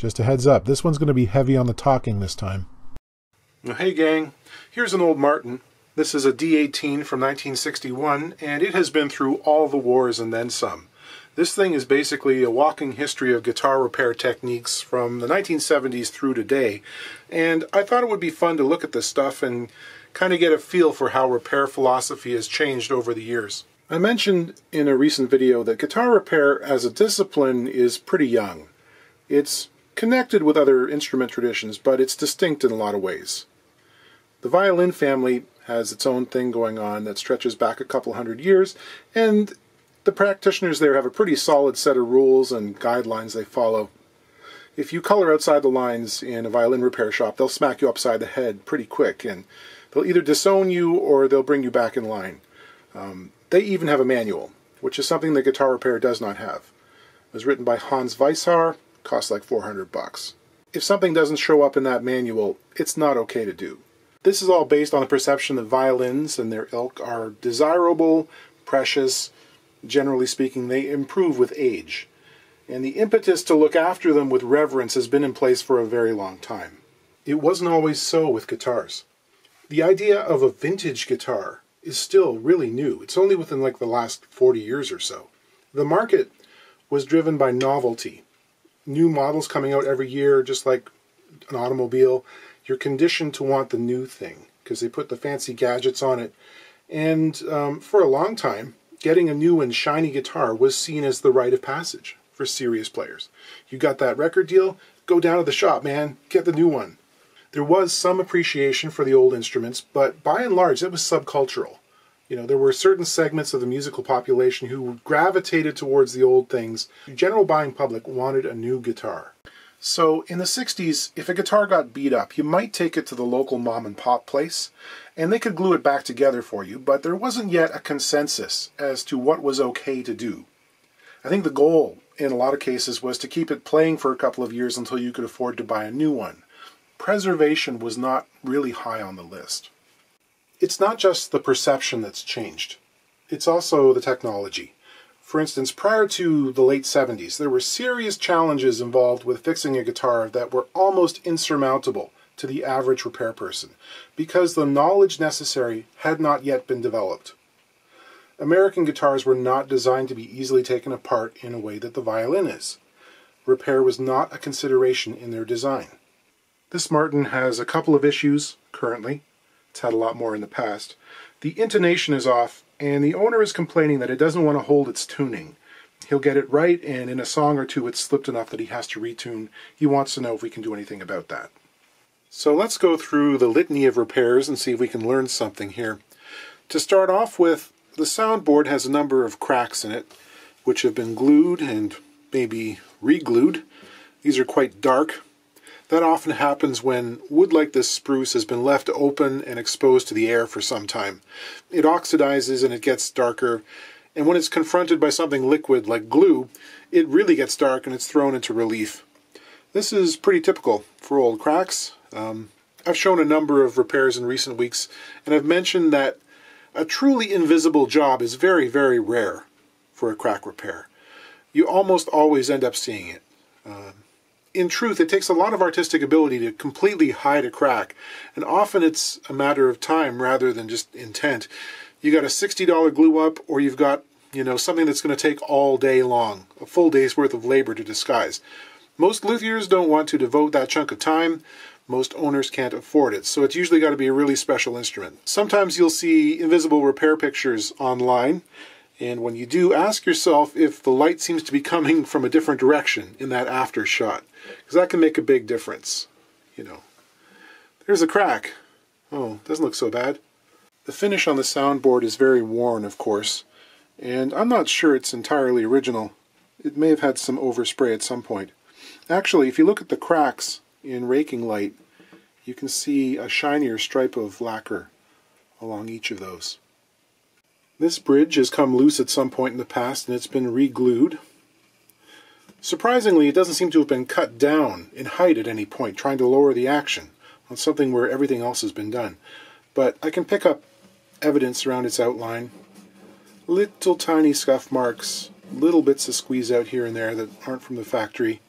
Just a heads up, this one's going to be heavy on the talking this time. Well, hey gang, here's an old Martin. This is a D-18 from 1961, and it has been through all the wars and then some. This thing is basically a walking history of guitar repair techniques from the 1970s through today, and I thought it would be fun to look at this stuff and kind of get a feel for how repair philosophy has changed over the years. I mentioned in a recent video that guitar repair as a discipline is pretty young. It's connected with other instrument traditions, but it's distinct in a lot of ways. The violin family has its own thing going on that stretches back a couple hundred years, and the practitioners there have a pretty solid set of rules and guidelines they follow. If you color outside the lines in a violin repair shop, they'll smack you upside the head pretty quick, and they'll either disown you or they'll bring you back in line. They even have a manual, which is something that guitar repair does not have. It was written by Hans Weishaar, costs like $400. If something doesn't show up in that manual, it's not okay to do. This is all based on the perception that violins and their ilk are desirable, precious. Generally speaking, they improve with age. And the impetus to look after them with reverence has been in place for a very long time. It wasn't always so with guitars. The idea of a vintage guitar is still really new. It's only within like the last 40 years or so. The market was driven by novelty. New models coming out every year, just like an automobile. You're conditioned to want the new thing because they put the fancy gadgets on it. And for a long time, getting a new and shiny guitar was seen as the rite of passage for serious players. You got that record deal? Go down to the shop, man. Get the new one. There was some appreciation for the old instruments, but by and large, it was subcultural. You know, there were certain segments of the musical population who gravitated towards the old things. The general buying public wanted a new guitar. So in the 60s, if a guitar got beat up, you might take it to the local mom and pop place, and they could glue it back together for you, but there wasn't yet a consensus as to what was okay to do. I think the goal, in a lot of cases, was to keep it playing for a couple of years until you could afford to buy a new one. Preservation was not really high on the list. It's not just the perception that's changed. It's also the technology. For instance, prior to the late 70s, there were serious challenges involved with fixing a guitar that were almost insurmountable to the average repair person, because the knowledge necessary had not yet been developed. American guitars were not designed to be easily taken apart in a way that the violin is. Repair was not a consideration in their design. This Martin has a couple of issues currently. It's had a lot more in the past. The intonation is off, and the owner is complaining that it doesn't want to hold its tuning. He'll get it right, and in a song or two it's slipped enough that he has to retune. He wants to know if we can do anything about that. So let's go through the litany of repairs and see if we can learn something here. To start off with, the soundboard has a number of cracks in it, which have been glued and maybe re-glued. These are quite dark. That often happens when wood like this spruce has been left open and exposed to the air for some time. It oxidizes and it gets darker, and when it's confronted by something liquid like glue, it really gets dark and it's thrown into relief. This is pretty typical for old cracks. I've shown a number of repairs in recent weeks, and I've mentioned that a truly invisible job is very, very rare for a crack repair. You almost always end up seeing it. In truth, it takes a lot of artistic ability to completely hide a crack, and often it's a matter of time rather than just intent. You got a $60 glue up, or you've got, something that's going to take all day long, a full day's worth of labor to disguise. Most luthiers don't want to devote that chunk of time. Most owners can't afford it, so it's usually got to be a really special instrument. Sometimes you'll see invisible repair pictures online, and when you do, ask yourself if the light seems to be coming from a different direction in that after shot, because that can make a big difference. There's a crack. Oh, doesn't look so bad. The finish on the soundboard is very worn, of course, and I'm not sure it's entirely original. It may have had some overspray at some point. Actually, if you look at the cracks in raking light, you can see a shinier stripe of lacquer along each of those. This bridge has come loose at some point in the past and it's been re-glued. Surprisingly, it doesn't seem to have been cut down in height at any point, trying to lower the action on something where everything else has been done. But I can pick up evidence around its outline. Little tiny scuff marks, little bits of squeeze out here and there that aren't from the factory.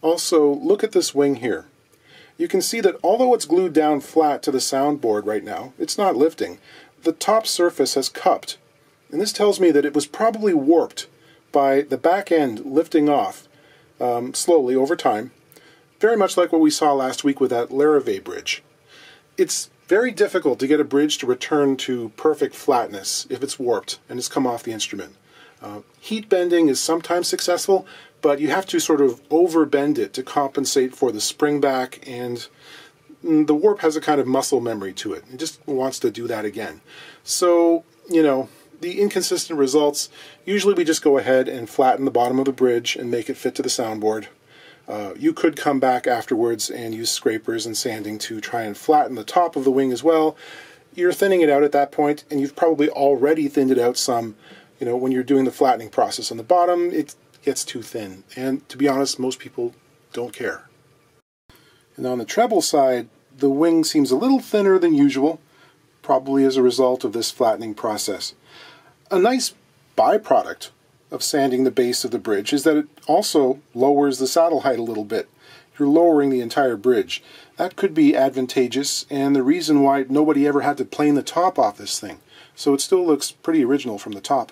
Also, look at this wing here. You can see that although it's glued down flat to the soundboard right now, it's not lifting. The top surface has cupped, and this tells me that it was probably warped by the back end lifting off slowly over time, very much like what we saw last week with that Laravé bridge. It's very difficult to get a bridge to return to perfect flatness if it's warped and it's come off the instrument. Heat bending is sometimes successful, but you have to sort of overbend it to compensate for the spring back, and the warp has a kind of muscle memory to it. It just wants to do that again. So, you know, the inconsistent results, usually we just go ahead and flatten the bottom of the bridge and make it fit to the soundboard. You could come back afterwards and use scrapers and sanding to try and flatten the top of the wing as well. You're thinning it out at that point, and you've probably already thinned it out some. You know, when you're doing the flattening process on the bottom, it gets too thin. And to be honest, most people don't care. And on the treble side, the wing seems a little thinner than usual, probably as a result of this flattening process. A nice byproduct of sanding the base of the bridge is that it also lowers the saddle height a little bit. You're lowering the entire bridge. That could be advantageous, and the reason why nobody ever had to plane the top off this thing. So it still looks pretty original from the top.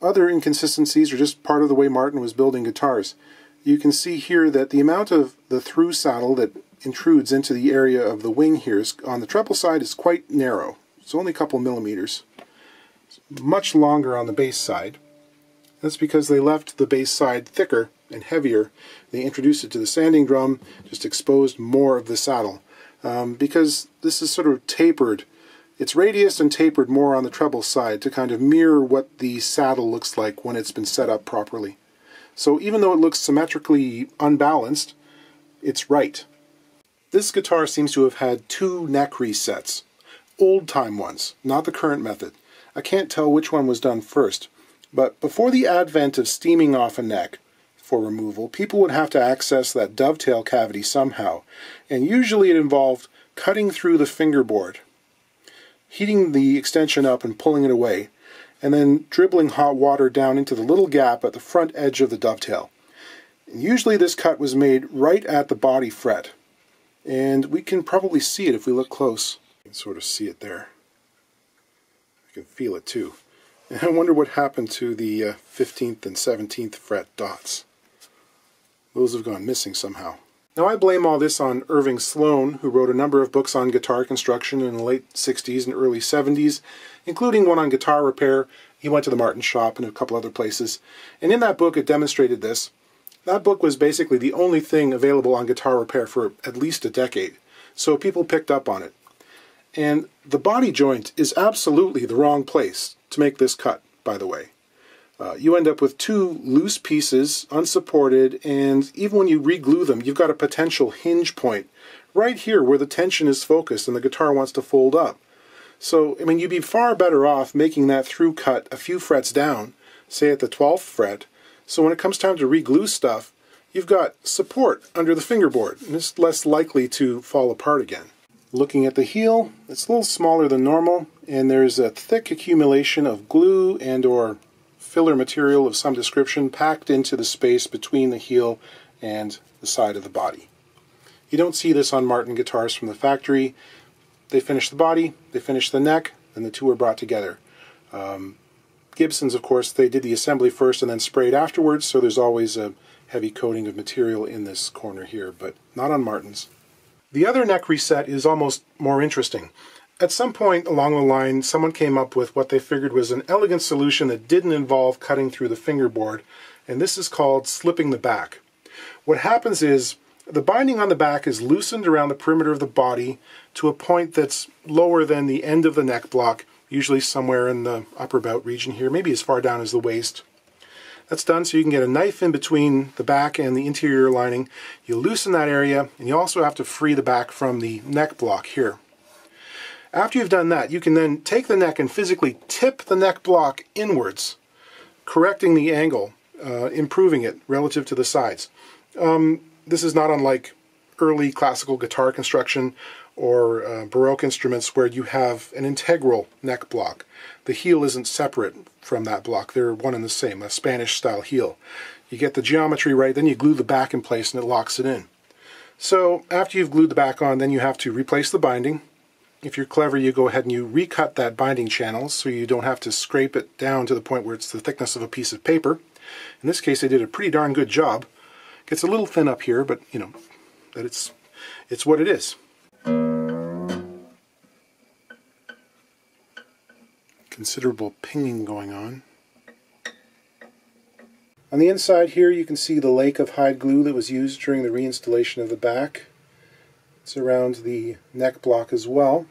Other inconsistencies are just part of the way Martin was building guitars. You can see here that the amount of the through saddle that intrudes into the area of the wing here on the treble side is quite narrow. It's only a couple millimeters. It's much longer on the bass side. That's because they left the bass side thicker and heavier. They introduced it to the sanding drum, just exposed more of the saddle. Because this is sort of tapered. It's radiused and tapered more on the treble side to kind of mirror what the saddle looks like when it's been set up properly. So even though it looks symmetrically unbalanced, it's right. This guitar seems to have had 2 neck resets. Old-time ones, not the current method. I can't tell which one was done first, but before the advent of steaming off a neck for removal, people would have to access that dovetail cavity somehow, and usually it involved cutting through the fingerboard, heating the extension up and pulling it away, and then dribbling hot water down into the little gap at the front edge of the dovetail. And usually this cut was made right at the body fret, and we can probably see it if we look close. You can sort of see it there. I can feel it too. And I wonder what happened to the 15th and 17th fret dots. Those have gone missing somehow. Now I blame all this on Irving Sloan, who wrote a number of books on guitar construction in the late 60s and early 70s, including one on guitar repair. He went to the Martin shop and a couple other places. And in that book it demonstrated this. That book was basically the only thing available on guitar repair for at least a decade. So people picked up on it. And the body joint is absolutely the wrong place to make this cut, by the way. You end up with 2 loose pieces, unsupported, and even when you re-glue them, you've got a potential hinge point right here where the tension is focused and the guitar wants to fold up. So, I mean, you'd be far better off making that through cut a few frets down, say at the 12th fret, so when it comes time to re-glue stuff, you've got support under the fingerboard, and it's less likely to fall apart again. Looking at the heel, it's a little smaller than normal, and there's a thick accumulation of glue and or filler material of some description packed into the space between the heel and the side of the body. You don't see this on Martin guitars from the factory. They finish the body, they finish the neck, and the two are brought together. Gibsons, of course, they did the assembly first and then sprayed afterwards, so there's always a heavy coating of material in this corner here, but not on Martins. The other neck reset is almost more interesting. At some point along the line, someone came up with what they figured was an elegant solution that didn't involve cutting through the fingerboard, and this is called slipping the back. What happens is the binding on the back is loosened around the perimeter of the body to a point that's lower than the end of the neck block, usually somewhere in the upper bout region here, maybe as far down as the waist. That's done so you can get a knife in between the back and the interior lining. You loosen that area, and you also have to free the back from the neck block here. After you've done that, you can then take the neck and physically tip the neck block inwards, correcting the angle, improving it relative to the sides. This is not unlike early classical guitar construction or Baroque instruments where you have an integral neck block. The heel isn't separate from that block. They're one and the same, a Spanish-style heel. You get the geometry right, then you glue the back in place and it locks it in. So after you've glued the back on, then you have to replace the binding. If you're clever, you go ahead and you recut that binding channel so you don't have to scrape it down to the point where it's the thickness of a piece of paper. In this case, they did a pretty darn good job. Gets a little thin up here, but you know, that it's what it is. Considerable pinging going on. On the inside here you can see the lake of hide glue that was used during the reinstallation of the back. It's around the neck block as well.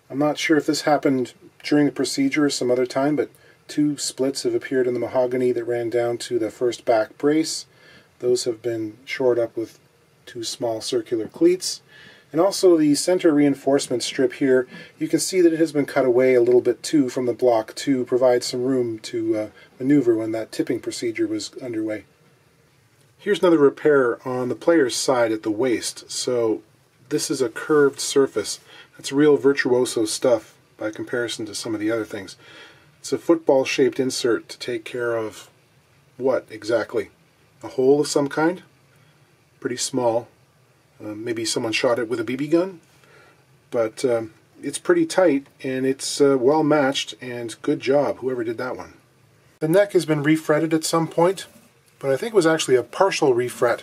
I'm not sure if this happened during the procedure or some other time, but 2 splits have appeared in the mahogany that ran down to the first back brace. Those have been shored up with 2 small circular cleats. And also the center reinforcement strip here, you can see that it has been cut away a little bit too from the block to provide some room to maneuver when that tipping procedure was underway. Here's another repair on the player's side at the waist. So this is a curved surface. That's real virtuoso stuff by comparison to some of the other things. It's a football-shaped insert to take care of what exactly? A hole of some kind? Pretty small. Maybe someone shot it with a BB gun, but it's pretty tight and it's well matched, and good job whoever did that one. The neck has been refretted at some point, but I think it was actually a partial refret.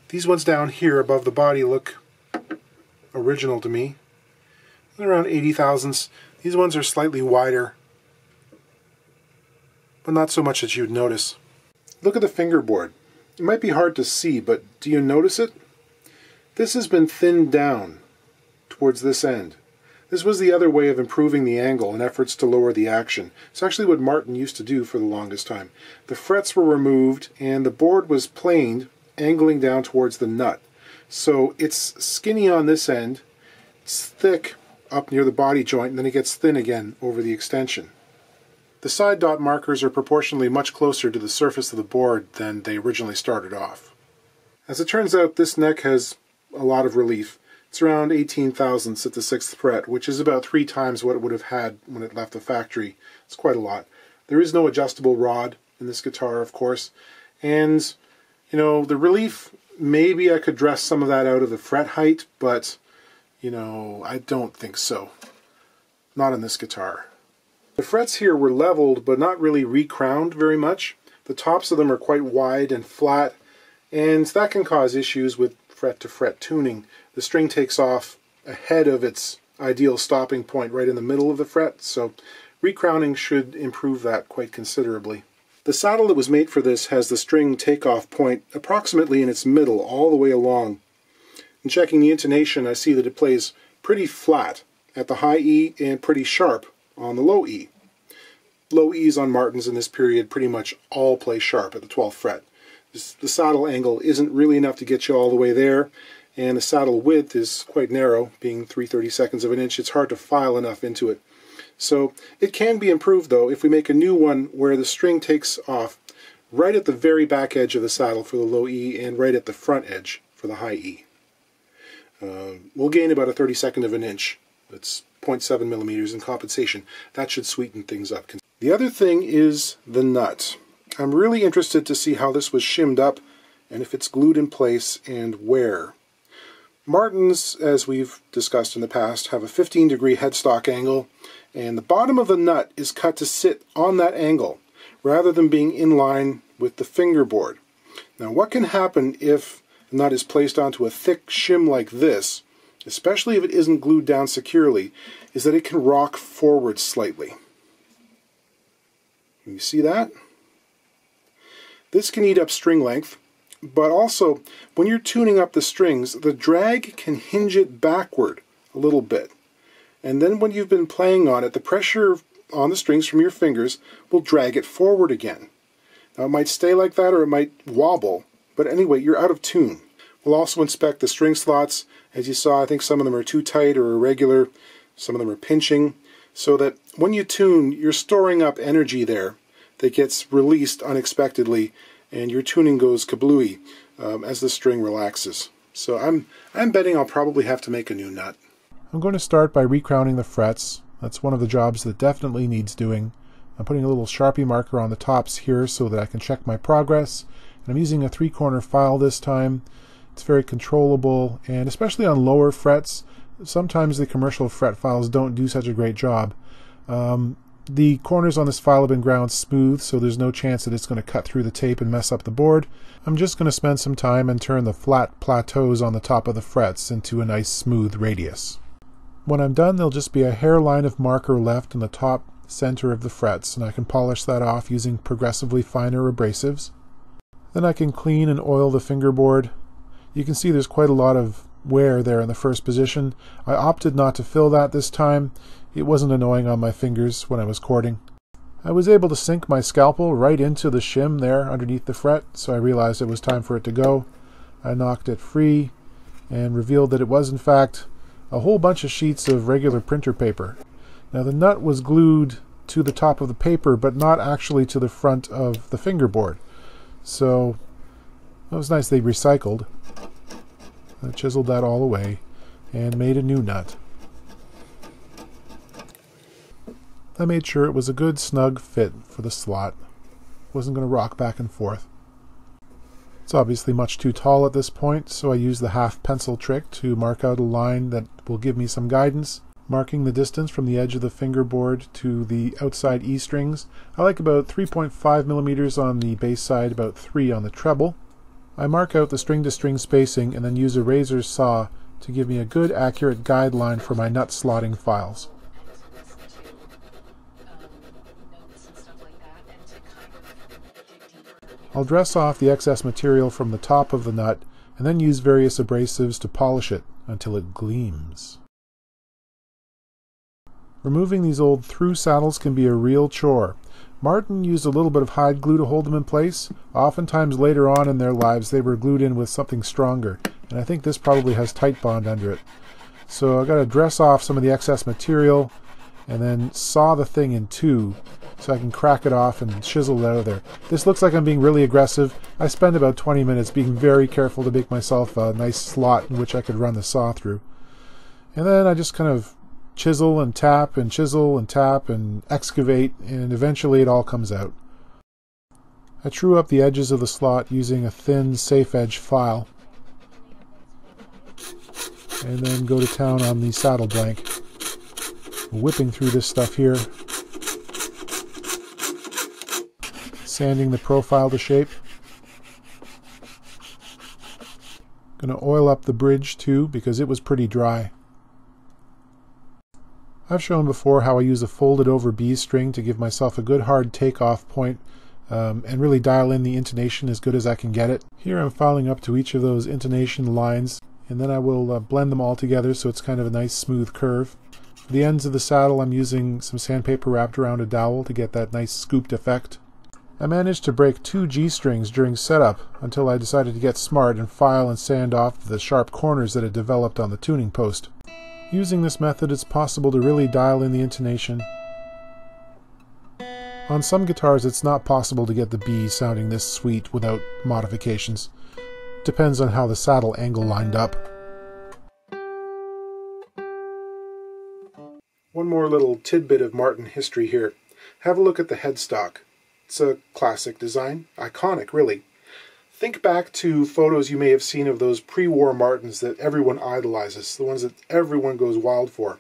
These ones down here above the body look original to me. They're around 80 thousandths. These ones are slightly wider, but not so much that you'd notice. Look at the fingerboard. It might be hard to see, but do you notice it? This has been thinned down towards this end. This was the other way of improving the angle in efforts to lower the action. It's actually what Martin used to do for the longest time. The frets were removed and the board was planed, angling down towards the nut. So it's skinny on this end, it's thick up near the body joint, and then it gets thin again over the extension. The side dot markers are proportionally much closer to the surface of the board than they originally started off. As it turns out, this neck has a lot of relief. It's around 18 thousandths at the 6th fret, which is about 3 times what it would have had when it left the factory. It's quite a lot. There is no adjustable rod in this guitar, of course, and you know, the relief, maybe I could dress some of that out of the fret height, but you know, I don't think so. Not on this guitar. The frets here were leveled but not really recrowned very much. The tops of them are quite wide and flat, and that can cause issues with fret-to-fret tuning. The string takes off ahead of its ideal stopping point right in the middle of the fret, so recrowning should improve that quite considerably. The saddle that was made for this has the string takeoff point approximately in its middle all the way along. In checking the intonation, I see that it plays pretty flat at the high E and pretty sharp on the low E. Low E's on Martins in this period pretty much all play sharp at the 12th fret. The saddle angle isn't really enough to get you all the way there, and the saddle width is quite narrow, being 3/32 of an inch. It's hard to file enough into it. So it can be improved though if we make a new one where the string takes off right at the very back edge of the saddle for the low E and right at the front edge for the high E. We'll gain about a 32nd of an inch. That's 0.7 millimeters in compensation. That should sweeten things up. The other thing is the nut. I'm really interested to see how this was shimmed up and if it's glued in place and where. Martins, as we've discussed in the past, have a 15-degree headstock angle, and the bottom of the nut is cut to sit on that angle rather than being in line with the fingerboard. Now what can happen if the nut is placed onto a thick shim like this, especially if it isn't glued down securely, is that it can rock forward slightly. You see that? This can eat up string length, but also when you're tuning up the strings, the drag can hinge it backward a little bit. And then when you've been playing on it, the pressure on the strings from your fingers will drag it forward again. Now it might stay like that or it might wobble, but anyway, you're out of tune. We'll also inspect the string slots. As you saw, I think some of them are too tight or irregular, some of them are pinching, so that when you tune, you're storing up energy there that gets released unexpectedly, and your tuning goes kablooey as the string relaxes. So I'm betting I'll probably have to make a new nut. I'm going to start by recrowning the frets. That's one of the jobs that definitely needs doing. I'm putting a little Sharpie marker on the tops here so that I can check my progress. And I'm using a 3-corner file this time. It's very controllable, and especially on lower frets, sometimes the commercial fret files don't do such a great job. The corners on this file have been ground smooth, so there's no chance that it's going to cut through the tape and mess up the board. I'm just going to spend some time and turn the flat plateaus on the top of the frets into a nice smooth radius. When I'm done, there'll just be a hairline of marker left in the top center of the frets, and I can polish that off using progressively finer abrasives. Then I can clean and oil the fingerboard. You can see there's quite a lot of wear there in the first position. I opted not to fill that this time. It wasn't annoying on my fingers when I was cording. I was able to sink my scalpel right into the shim there underneath the fret, so I realized it was time for it to go. I knocked it free and revealed that it was in fact a whole bunch of sheets of regular printer paper. Now the nut was glued to the top of the paper, but not actually to the front of the fingerboard. So it was nice they recycled. I chiseled that all away and made a new nut. I made sure it was a good snug fit for the slot. Wasn't going to rock back and forth. It's obviously much too tall at this point, so I used the half pencil trick to mark out a line that will give me some guidance, marking the distance from the edge of the fingerboard to the outside E strings. I like about 3.5 millimeters on the bass side, about 3 on the treble. I mark out the string-to-string spacing and then use a razor saw to give me a good accurate guideline for my nut slotting files. I'll dress off the excess material from the top of the nut and then use various abrasives to polish it until it gleams. Removing these old through saddles can be a real chore. Martin used a little bit of hide glue to hold them in place. Oftentimes later on in their lives they were glued in with something stronger, and I think this probably has tight bond under it. So I've got to dress off some of the excess material and then saw the thing in two so I can crack it off and chisel it out of there. This looks like I'm being really aggressive. I spend about 20 minutes being very careful to make myself a nice slot in which I could run the saw through. And then I just kind of chisel and tap and chisel and tap and excavate, and eventually it all comes out. I true up the edges of the slot using a thin safe edge file, and then go to town on the saddle blank, whipping through this stuff here, sanding the profile to shape. Gonna oil up the bridge too because it was pretty dry. I've shown before how I use a folded over B string to give myself a good hard takeoff point and really dial in the intonation as good as I can get it. Here I'm filing up to each of those intonation lines, and then I will blend them all together so it's kind of a nice smooth curve. For the ends of the saddle I'm using some sandpaper wrapped around a dowel to get that nice scooped effect. I managed to break 2 G strings during setup until I decided to get smart and file and sand off the sharp corners that had developed on the tuning post. Using this method, it's possible to really dial in the intonation. On some guitars, it's not possible to get the B sounding this sweet without modifications. Depends on how the saddle angle lined up. One more little tidbit of Martin history here. Have a look at the headstock. It's a classic design, iconic really. Think back to photos you may have seen of those pre-war Martins that everyone idolizes, the ones that everyone goes wild for.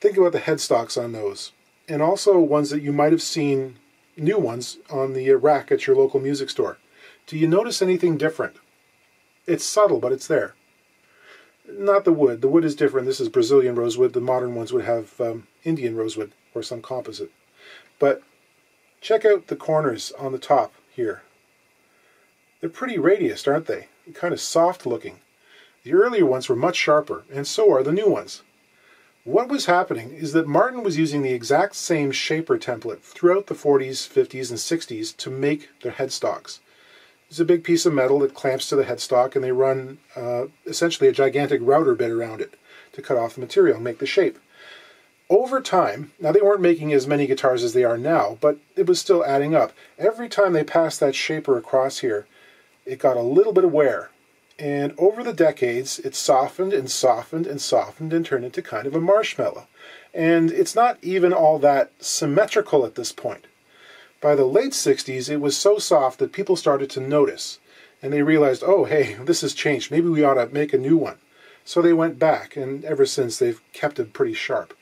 Think about the headstocks on those, and also ones that you might have seen, new ones, on the rack at your local music store. Do you notice anything different? It's subtle, but it's there. Not the wood. The wood is different. This is Brazilian rosewood. The modern ones would have Indian rosewood or some composite. But check out the corners on the top here. They're pretty radiused, aren't they? Kind of soft looking. The earlier ones were much sharper, and so are the new ones. What was happening is that Martin was using the exact same shaper template throughout the 40s, 50s, and 60s to make their headstocks. It's a big piece of metal that clamps to the headstock, and they run essentially a gigantic router bit around it to cut off the material and make the shape. Over time, now they weren't making as many guitars as they are now, but it was still adding up. Every time they passed that shaper across here, it got a little bit of wear. And over the decades, it softened and softened and softened and turned into kind of a marshmallow. and it's not even all that symmetrical at this point. By the late 60s, it was so soft that people started to notice, and they realized, oh, hey, this has changed. Maybe we ought to make a new one. So they went back, and ever since they've kept it pretty sharp.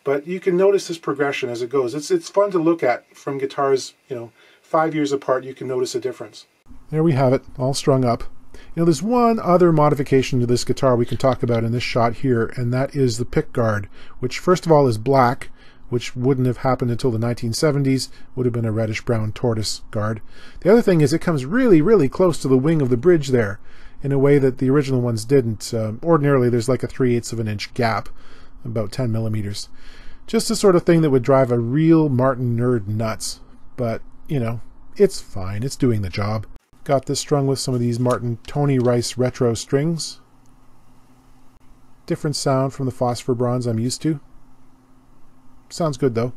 But you can notice this progression as it goes. It's fun to look at from guitars, 5 years apart. You can notice a difference. There we have it, all strung up. There's one other modification to this guitar we can talk about in this shot here, and that is the pick guard, which first of all is black, which wouldn't have happened until the 1970s, would have been a reddish-brown tortoise guard. The other thing is it comes really, really close to the wing of the bridge there, in a way that the original ones didn't. Ordinarily, there's like a 3/8 of an inch gap, about 10 millimeters. Just the sort of thing that would drive a real Martin nerd nuts. But, it's fine. It's doing the job. Got this strung with some of these Martin Tony Rice retro strings. Different sound from the phosphor bronze I'm used to. Sounds good though.